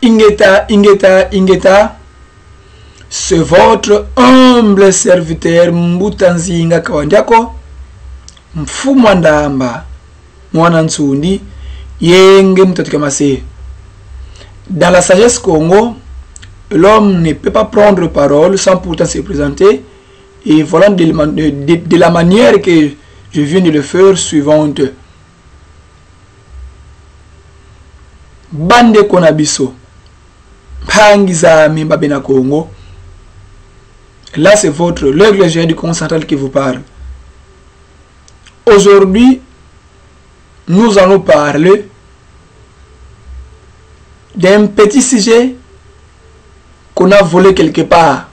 Ingeta, c'est votre humble serviteur Mbutanzinga Kawandiako, Mfumandamba, Mwanansundi, Yenge Mtotikamase. Dans la sagesse Congo, l'homme ne peut pas prendre parole sans pourtant se présenter. Et voilà de la manière que je viens de le faire suivante. Bande Konabiso. Pangiza Mimbabena Congo. Là, c'est votre l'Église du Congo central qui vous parle. Aujourd'hui, nous allons parler d'un petit sujet qu'on a volé quelque part.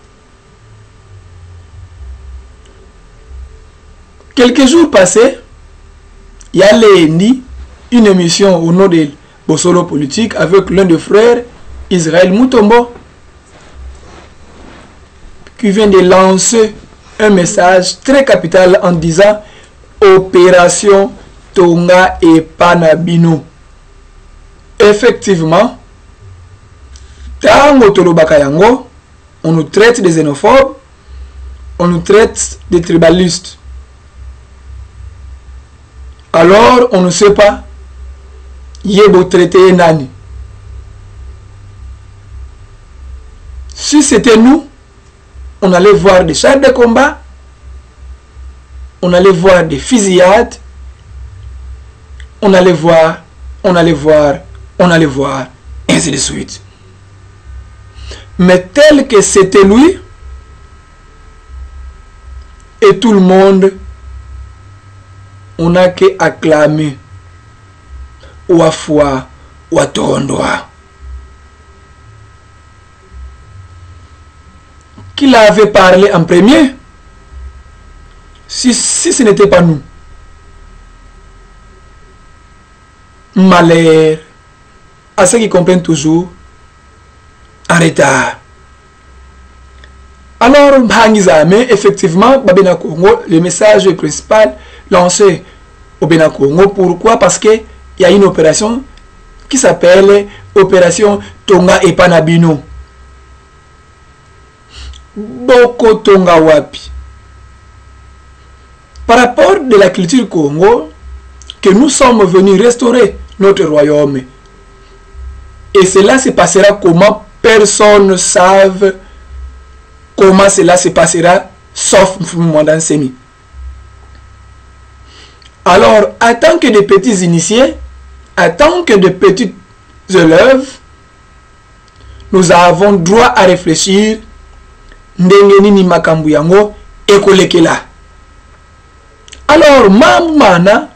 Quelques jours passés, il y a lundi une émission au nom de Bossolo Politique avec l'un des frères, Israël Mutombo, qui vient de lancer un message très capital en disant Opération Tonga et Panabino. Effectivement, Tango Tolobakayango, on nous traite des xénophobes, on nous traite des tribalistes. Alors, on ne sait pas, Yebo traité Nani. Si c'était nous, on allait voir des chars de combat, on allait voir des fusillades, on allait voir, ainsi de suite. Mais tel que c'était lui, et tout le monde, on n'a qu'à acclamer, ou à foi, ou à torondoa. Qui avait parlé en premier? Si ce n'était pas nous. Malheur à ceux qui comprennent toujours en retard. Alors, effectivement, Babena Congo, le message principal lancé au Bénin Congo. Pourquoi? Parce qu'il y a une opération qui s'appelle Opération Tonga et Panabino. Boko Tonga Wapi. Par rapport de la culture Congo, que nous sommes venus restaurer notre royaume. Et cela se passera comment? Personne ne savent comment cela se passera, sauf Moumandan Semi. Alors, en tant que des petits initiés, en tant que de petites élèves, nous avons droit à réfléchir Ndengenini Makambuyango et Kolekela. Alors, Mamana,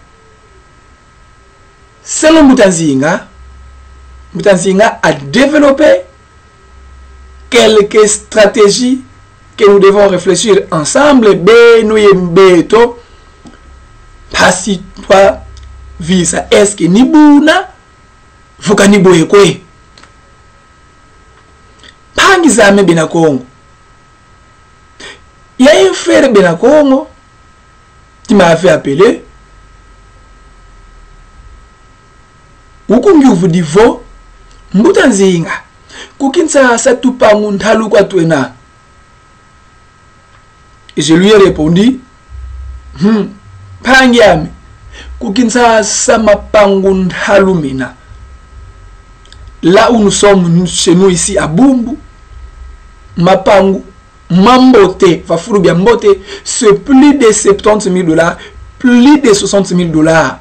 selon Mutanzinga a développé quelques stratégies que nous devons réfléchir ensemble. Benouye Pasi toi visa est-ce que Nibuna Vukaniboye kwe Pangizame Benakongo. Il y a un frère Benakongo qui m'a fait appeler. Ukungi vous divo Mutanzinga Kukinsa Satupa Muntalu kwa tuena. Et je lui ai répondu Pangiame Kukinsa Sama Pangun Halumina. Là où nous sommes chez nous ici à Bumbu, Mapangu, Mambote, Fafurubia Mbote, c'est plus de 70 000 $, plus de 60 000 $.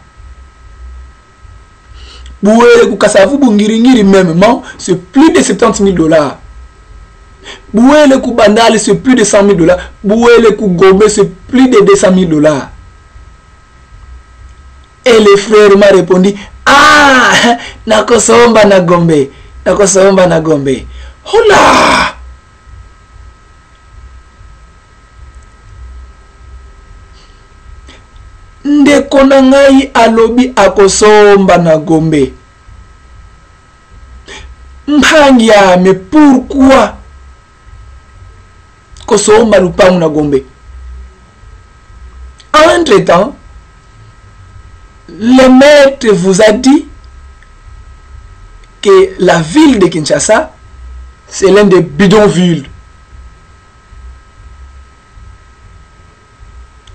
Boué Kukasavu Bungiringiri même, c'est plus de 70 000 $. Boué le Kubandali, c'est plus de 100 000 $. Boué le Kugombe, c'est plus de 200 000 $. Et le frère m'a répondu, ah, nakosomba na gombe. Hola! Ndeko na ngai alobi akosomba na gombe. Mpangia, mais pourquoi kosomba lupangu na gombe? Entre-temps, le maître vous a dit que la ville de Kinshasa, c'est l'un des bidonvilles.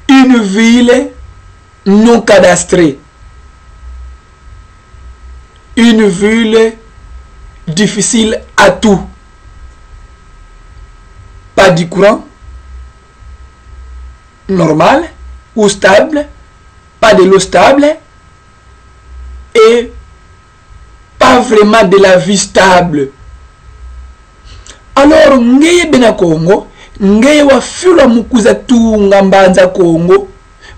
Une ville non cadastrée. Une ville difficile à tout. Pas du courant normal ou stable, pas de l'eau stable et pas vraiment de la vie stable. Alors, ngeye bena Congo, ngeye wa fula mukuza tunga mbanza Congo,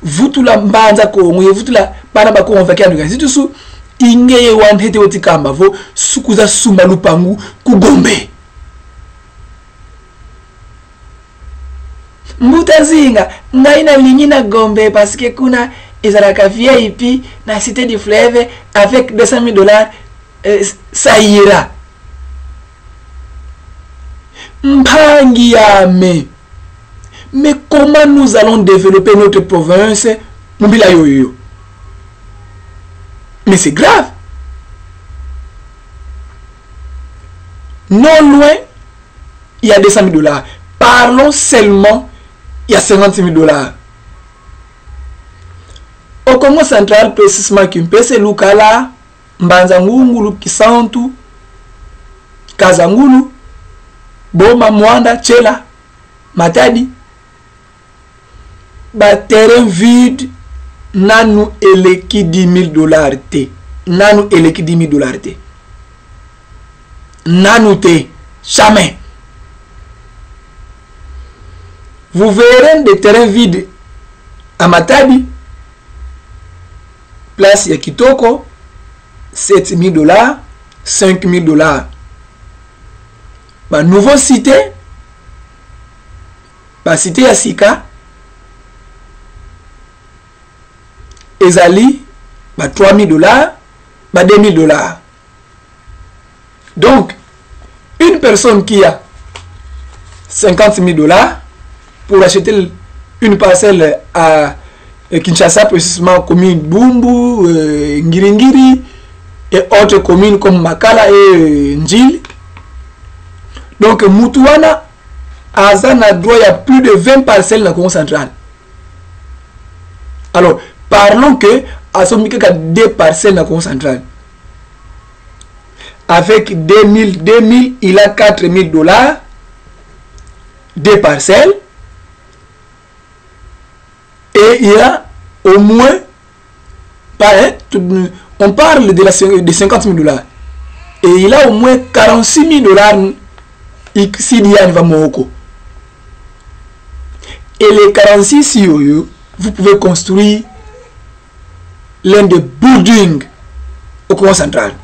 vutula mbanza Congo, ye vutula bana ba Congo vakia nduga. Zitusu ingeye wanhete wotikamba vo sukuza sumba lupangu kugombe. Mbutazinga ngaina lignina gombe parce que kuna ezalaka VIP na cité du fleuve avec 200 000 $, ça ira. Mpangi yame. Mais comment nous allons développer notre province? Mbila yoyo. Mais c'est grave. Non loin, il y a 200 000 $. Parlons seulement, il y a 50 000 $. Au Congo central, précisément, Kimpese, Lukala, Mbanzangulu, Kisantu, Kazangulu, Boma, Mwanda, Tchela, Matadi, ba terrain vide, nanu eleki 10 000 $ te. Nanu eleki 10 000 $ te. Nanu te. Jamais. Vous verrez des terrains vides à Matadi, place ya Kitoko, 7 000 $, 5 000 $. Bah, nouveau cité, bah, cité ya Sika, Ezali, bah, 3 000 $, bah, 2 000 $. Donc, une personne qui a 50 000 $ pour acheter une parcelle à Kinshasa, précisément commune Bumbu, Ngiringiri et autres communes comme Makala et Njili. Donc, Moutouana a droit à plus de 20 parcelles dans le Congo central. Alors, parlons que à son milieu, il y a 2 parcelles dans le Congo central. Avec 2000, il a 4 000 $, 2 parcelles. Et il y a au moins, on parle de 50 000 $. Et il a au moins 46 000 $ ici va Morocco. Et les 46 €, vous pouvez construire l'un des buildings au Congo central.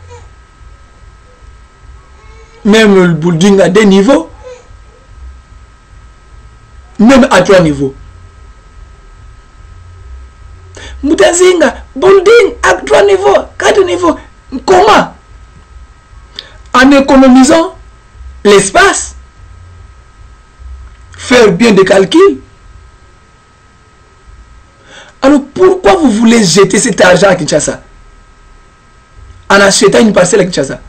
Même le building à 2 niveaux, même à 3 niveaux. Moutazinga, building à 3 niveaux, 4 niveaux. Comment? En économisant l'espace, faire bien des calculs. Alors pourquoi vous voulez jeter cet argent à Kinshasa en achetant une parcelle à Kinshasa?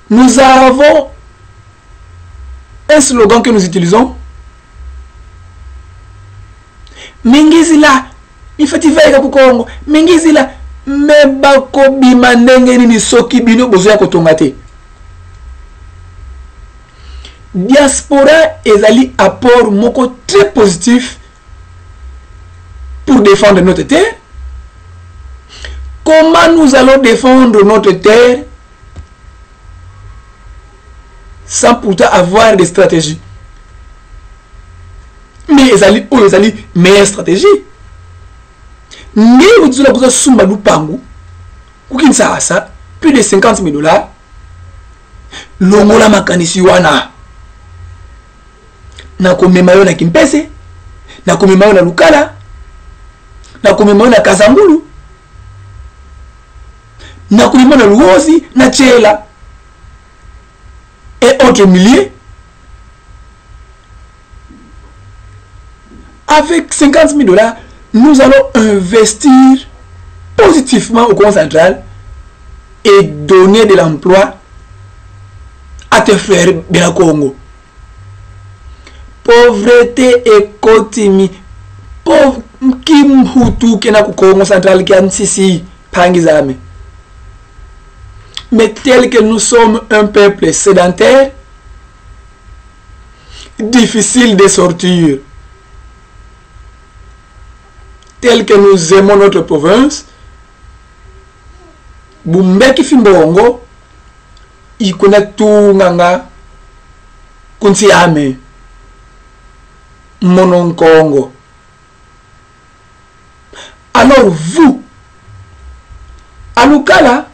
Nous avons un slogan que nous utilisons. Mingizila, ifativaika ku Congo. Mingizila, mebako bimandenge ni soki bino bozoya kotongate. Diaspora ezali apport moko très positif pour défendre notre terre. Comment nous allons défendre notre terre sans pourtant avoir des stratégies? Mais ezali meilleure stratégie. Mais vous avez besoin de sumba lupangu, Kinshasa, plus de 50 000 $. Longola makanisi wana. Na komemayo na Kimpese, na komemayo na Lukala, na komemayo na Kazangulu, na komemayo na Luozi, na Tchela et autres milliers. Avec 50 000 $, nous allons investir positivement au Congo central et donner de l'emploi à tes frères de Congo. Pauvreté et kotimi. Pauvre Kim Hutu qui na Congo central qui a Sisi Pangizame. Mais tel que nous sommes un peuple sédentaire, difficile de sortir, tel que nous aimons notre province, Bumbeki Fimbongo, il connaît tout Nganga, Kunsiame, Monon Congo. Alors vous, à Lukala,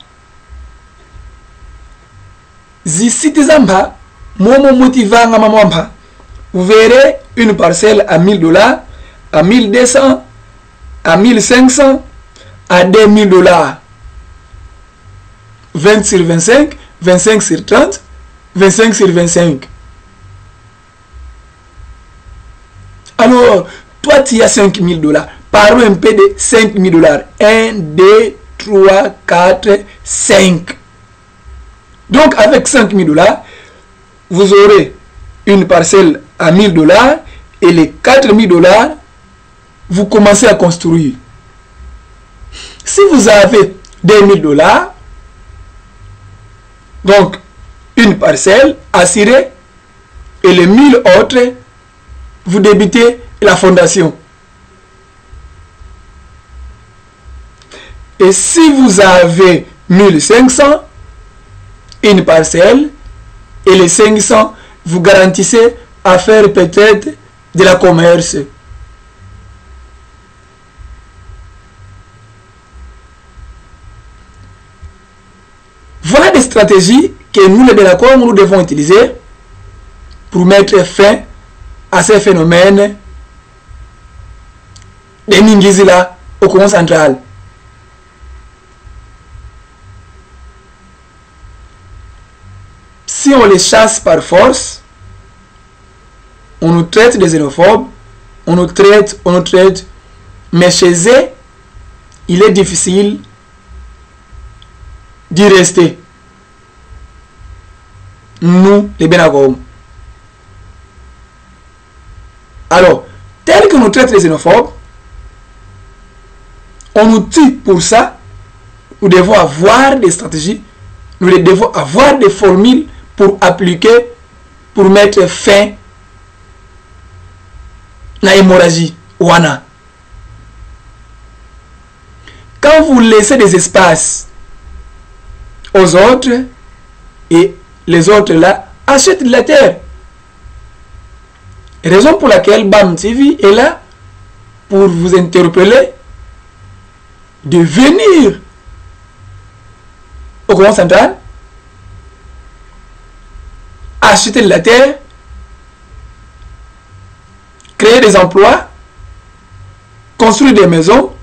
Zisitizamba, Momo Motivanga Mamamba, vous verrez une parcelle à 1000 $, à 1200, à 1500, à 2000 $. 20 sur 25, 25 sur 30, 25 sur 25. Alors, toi tu as 5000 $. Parlons un peu de 5000 $. 1, 2, 3, 4, 5. Donc, avec 5000 $, vous aurez une parcelle à 1000 $, et les 4000 $, vous commencez à construire. Si vous avez 2000 $, donc une parcelle assurée, et les 1000 autres, vous débitez la fondation. Et si vous avez 1500, une parcelle, et les 500, vous garantissez à faire peut-être de la commerce. Voilà des stratégies que nous, les Belacom, nous devons utiliser pour mettre fin à ces phénomènes de Ningizila au Congo central. Si on les chasse par force, on nous traite de xénophobes, on nous traite, mais chez eux, il est difficile d'y rester. Nous, les Benagom. Alors, tel que nous traite les xénophobes, on nous tue pour ça. Nous devons avoir des stratégies, nous devons avoir des formules pour appliquer, pour mettre fin à la hémorragie. Wana. Quand vous laissez des espaces aux autres, et les autres là achètent de la terre. Raison pour laquelle BAM TV est là pour vous interpeller de venir au Congo central, acheter de la terre, créer des emplois, construire des maisons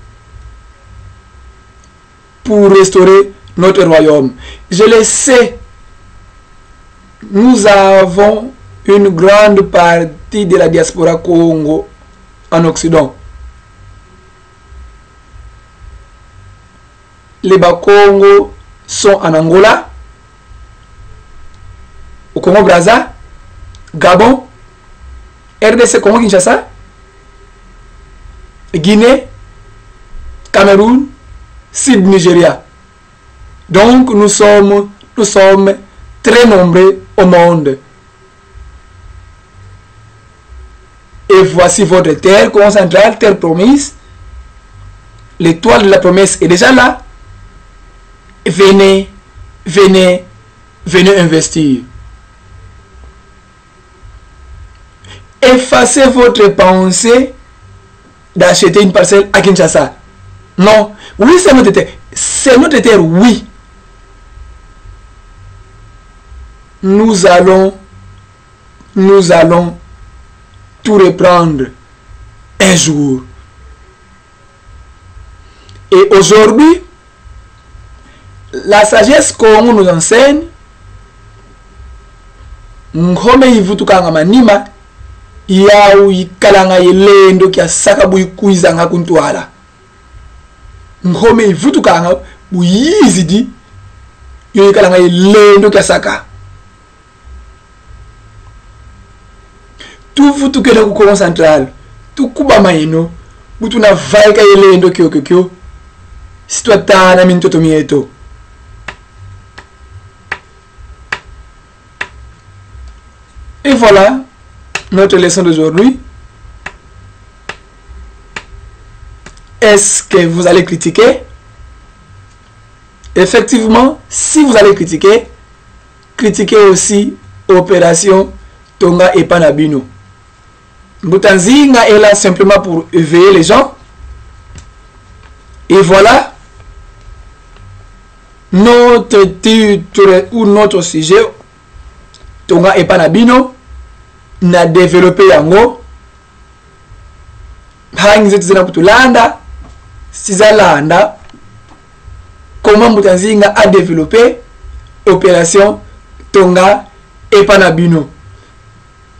pour restaurer notre royaume. Je le sais, nous avons une grande partie de la diaspora Congo en Occident. Les Bas-Congo sont en Angola, au Congo-Brazza, Gabon, RDC Congo-Kinshasa, Guinée, Cameroun, Sud-Nigeria. Donc nous sommes très nombreux au monde. Et voici votre terre, Congo central, terre promise. L'étoile de la promesse est déjà là. Venez, venez, venez investir. Effacez votre pensée d'acheter une parcelle à Kinshasa. Non, oui, c'est notre terre. C'est notre terre, oui. Nous allons tout reprendre un jour. Et aujourd'hui, la sagesse qu'on nous enseigne, Ngome yivutukanga manima yau yikalanga yelendo kya sakabu yikuizanga kuntwala. Ngome yivutukanga buyizidi yo kala ngai lendo kasaka tu futu kele ku Congo Central tu kuba maino butu na vai ka lendo kyo si toi tana mintoto mieto. Et voilà notre leçon d'aujourd'hui. Est-ce que vous allez critiquer? Effectivement, si vous allez critiquer, critiquez aussi Opération Tonga et Panabino. Boutanzinga est là simplement pour éveiller les gens. Et voilà notre titre ou notre sujet. Tonga et Panabino n'a développé yango. Hangi zina kutulanda, Sizalanda. Comment Boutanzinga a développé Opération Tonga et Panabino.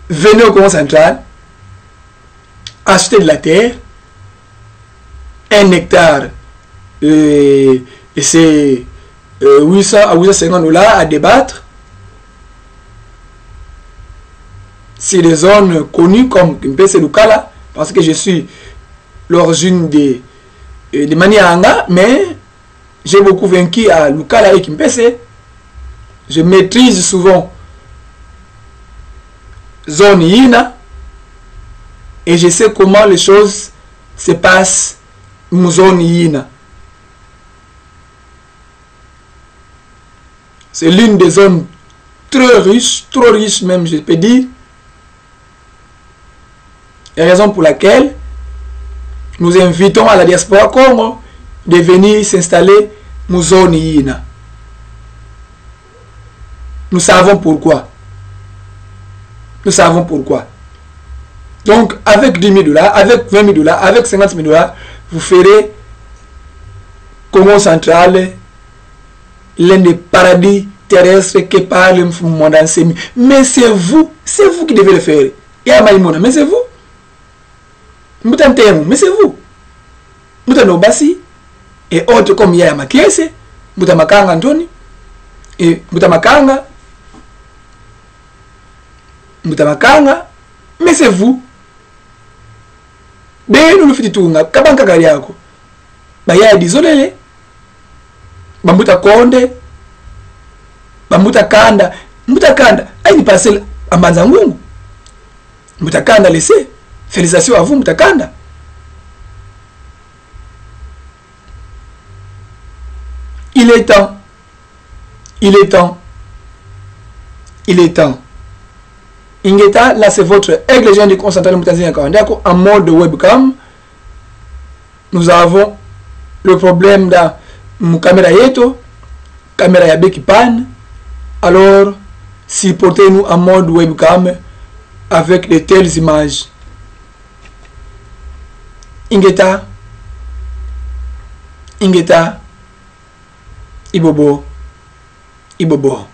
Venez au Congo Central, acheter de la terre, 1 hectare, et c'est 800 à 850 $ à débattre. C'est des zones connues comme Kimpese Lukala, parce que je suis l'origine de Manianga, mais j'ai beaucoup vaincu à Lukala et Kimpese. Je maîtrise souvent zone Yina et je sais comment les choses se passent dans zone Yina. C'est l'une des zones très riches, trop riches même, je peux dire. La raison pour laquelle nous invitons à la diaspora Congo de venir s'installer dans zone Yina. Nous savons pourquoi. Nous savons pourquoi. Donc, avec 10 000 $, avec 20 000 $, avec 50 000 $, vous ferez Congo Central l'un des paradis terrestres que parle le monde enseigne. Mais c'est vous qui devez le faire. Mais c'est vous. Mais c'est vous. Bassi et autres comme Yaya Makiese, Makanga Antoni, et Makanga, mais c'est vous. Nous le faisons tout. Kabanka Gariako. Baya désolé. Bambuta Konde. Bambuta Kanda. Mbuta Kanda. Aïe, parcelle à Manzangungu. Mbuta Kanda laissez. Félicitations à vous, Mbuta Kanda. Il est temps. Il est temps. Il est temps. Ingeta, là c'est votre aigle géant du concentral en mode webcam. Nous avons le problème dans mon caméra yeto, caméra yabe qui panne. Alors, supportez-nous en mode webcam avec de telles images. Ingeta, Ibobo, Ibobo.